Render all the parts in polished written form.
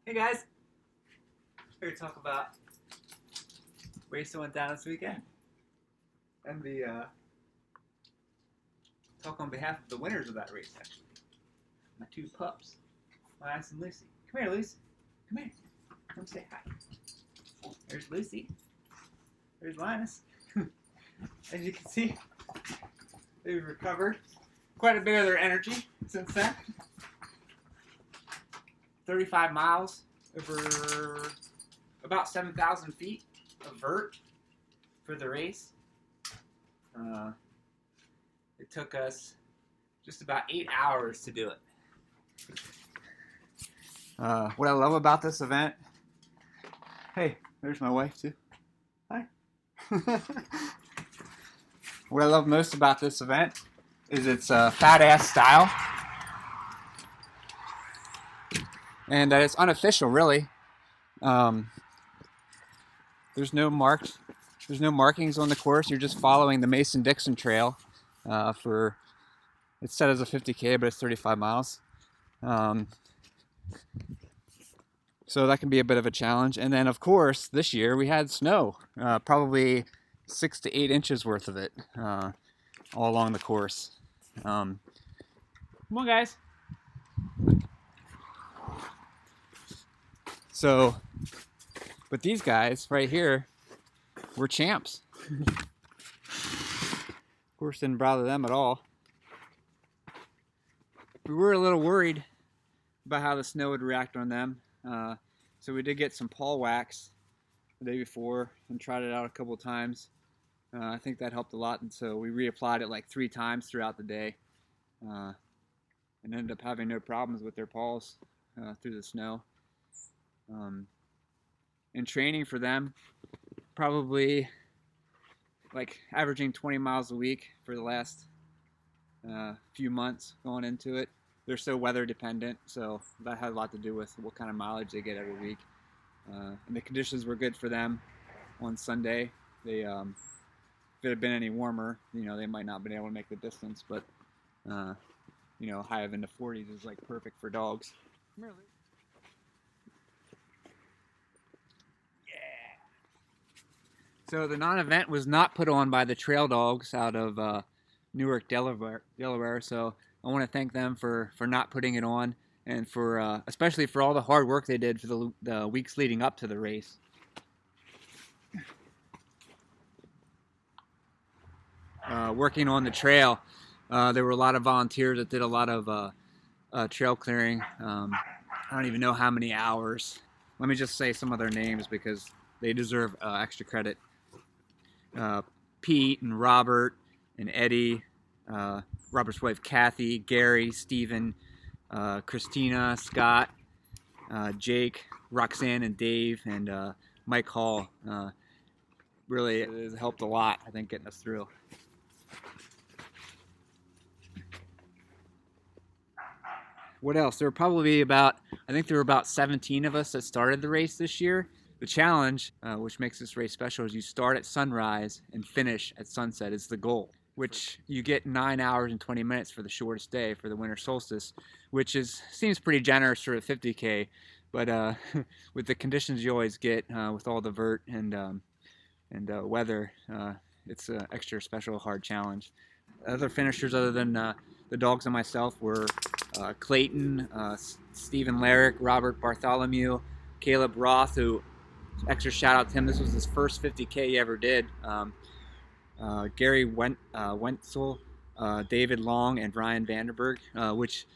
Hey guys, here to talk about race that went down this weekend, and talk on behalf of the winners of that race. Actually, my two pups, Linus and Lucy. Come here, Lucy. Come here. Come say hi. There's Lucy. There's Linus. As you can see, they've recovered quite a bit of their energy since then. 35 miles over about 7,000 feet of vert for the race. It took us just about 8 hours to do it. What I love about this event, hey, there's my wife too. Hi. What I love most about this event is its fat ass style. And it's unofficial, really. There's no markings on the course. You're just following the Mason Dixon Trail. It's set as a 50K, but it's 35 miles. So that can be a bit of a challenge. And then, of course, this year we had snow, probably 6 to 8 inches worth of it, all along the course. Come on, guys. So, but these guys right here were champs. Of course, didn't bother them at all. We were a little worried about how the snow would react on them. So we did get some paw wax the day before and tried it out a couple of times. I think that helped a lot, and so we reapplied it like 3 times throughout the day, and ended up having no problems with their paws through the snow. In training for them, probably like averaging 20 miles a week for the last few months going into it. They're so weather dependent, so that had a lot to do with what kind of mileage they get every week. And the conditions were good for them on Sunday. They, if it had been any warmer, they might not have been able to make the distance, but high of into 40s is like perfect for dogs. Really? So the non-event was not put on by the Trail Dogs out of Newark, Delaware. So I want to thank them for not putting it on, and for especially for all the hard work they did for the weeks leading up to the race. Working on the trail, there were a lot of volunteers that did a lot of trail clearing. I don't even know how many hours. Let me just say some of their names because they deserve extra credit. Pete and Robert and Eddie, Robert's wife Kathy, Gary, Stephen, Christina, Scott, Jake, Roxanne and Dave, and Mike Hall. Really, it has helped a lot, I think, getting us through. What else? There were about 17 of us that started the race this year. The challenge, which makes this race special, is you start at sunrise and finish at sunset is the goal, which you get 9 hours and 20 minutes for the shortest day for the winter solstice, which seems pretty generous for a 50K, but with the conditions you always get with all the vert and weather, it's an extra special hard challenge. Other finishers other than the dogs and myself were Clayton, Stephen Larrick, Robert Bartholomew, Caleb Roth, who, extra shout out to him, this was his first 50K he ever did. Gary Wentzel, David Long, and Ryan Vanderberg, which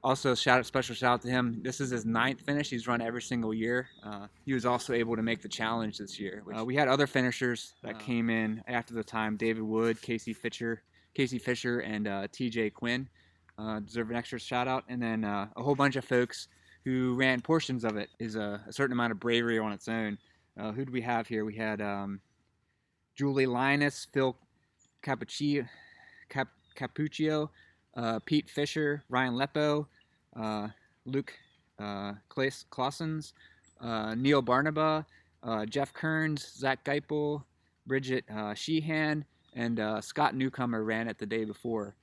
also special shout out to him. This is his 9th finish. He's run every single year. He was also able to make the challenge this year. We had other finishers that came in after the time: David Wood, Casey Fisher, and TJ Quinn deserve an extra shout out. And then a whole bunch of folks who ran portions of it. Is a certain amount of bravery on its own. Who do we have here? We had Julie Linus, Phil Cappuccio, Pete Fisher, Ryan Leppo, Luke Claussens, Neil Barnaba, Jeff Kearns, Zach Geipel, Bridget Sheehan, and Scott Newcomer ran it the day before.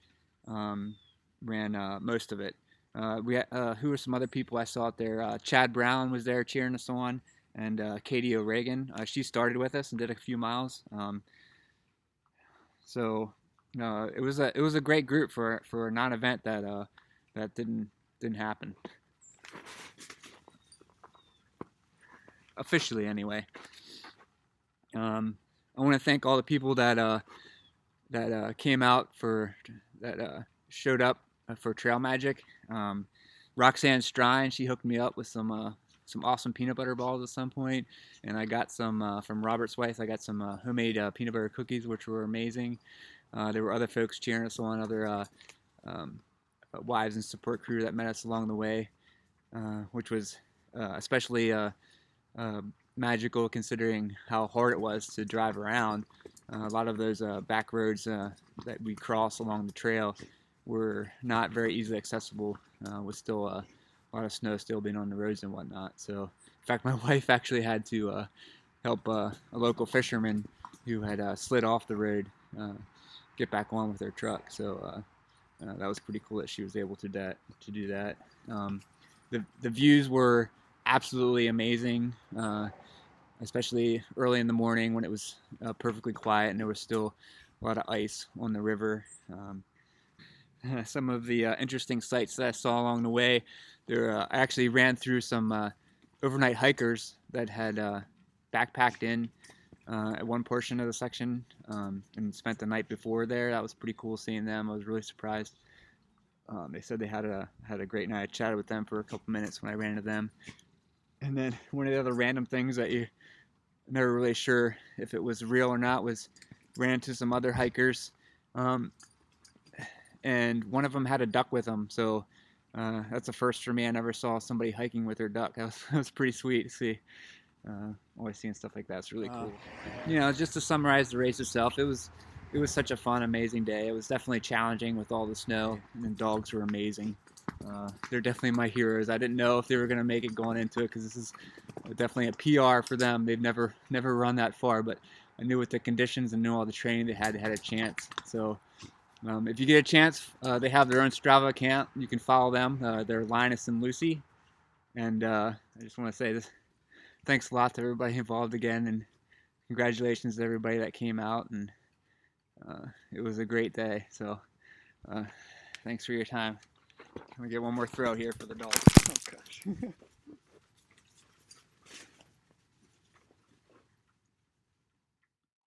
Ran most of it. Who were some other people I saw out there? Chad Brown was there cheering us on, and Katie O'Regan. She started with us and did a few miles. So it was a great group for a non-event that didn't happen officially anyway. I want to thank all the people that came out that showed up for Trail Magic. Roxanne Strine, she hooked me up with some awesome peanut butter balls at some point, and I got some from Robert's wife. I got some homemade peanut butter cookies, which were amazing. There were other folks cheering us on, other wives and support crew that met us along the way, which was especially magical considering how hard it was to drive around. A lot of those back roads that we cross along the trail were not very easily accessible, with still a lot of snow still being on the roads and whatnot. So, in fact, my wife actually had to help a local fisherman who had slid off the road get back on with their truck. So that was pretty cool that she was able to do that. The views were absolutely amazing, especially early in the morning when it was perfectly quiet and there was still a lot of ice on the river. Some of the interesting sights that I saw along the way, I actually ran through some overnight hikers that had backpacked in at one portion of the section and spent the night before there. That was pretty cool seeing them. I was really surprised. They said they had a great night. I chatted with them for a couple minutes when I ran into them. And then one of the other random things that you're never really sure if it was real or not was ran into some other hikers. And one of them had a duck with them, so that's a first for me. I never saw somebody hiking with their duck. That was pretty sweet to see. Always seeing stuff like that. It's really cool. Just to summarize the race itself, it was such a fun, amazing day. It was definitely challenging with all the snow, and the dogs were amazing. They're definitely my heroes. I didn't know if they were going to make it going into it because this is definitely a PR for them. They've never run that far, but I knew with the conditions and knew all the training they had a chance. So if you get a chance, they have their own Strava account. You can follow them. They're Linus and Lucy. And I just want to say this. Thanks a lot to everybody involved again, and congratulations to everybody that came out. And it was a great day. So thanks for your time. Can we get one more throw here for the dogs? Oh gosh.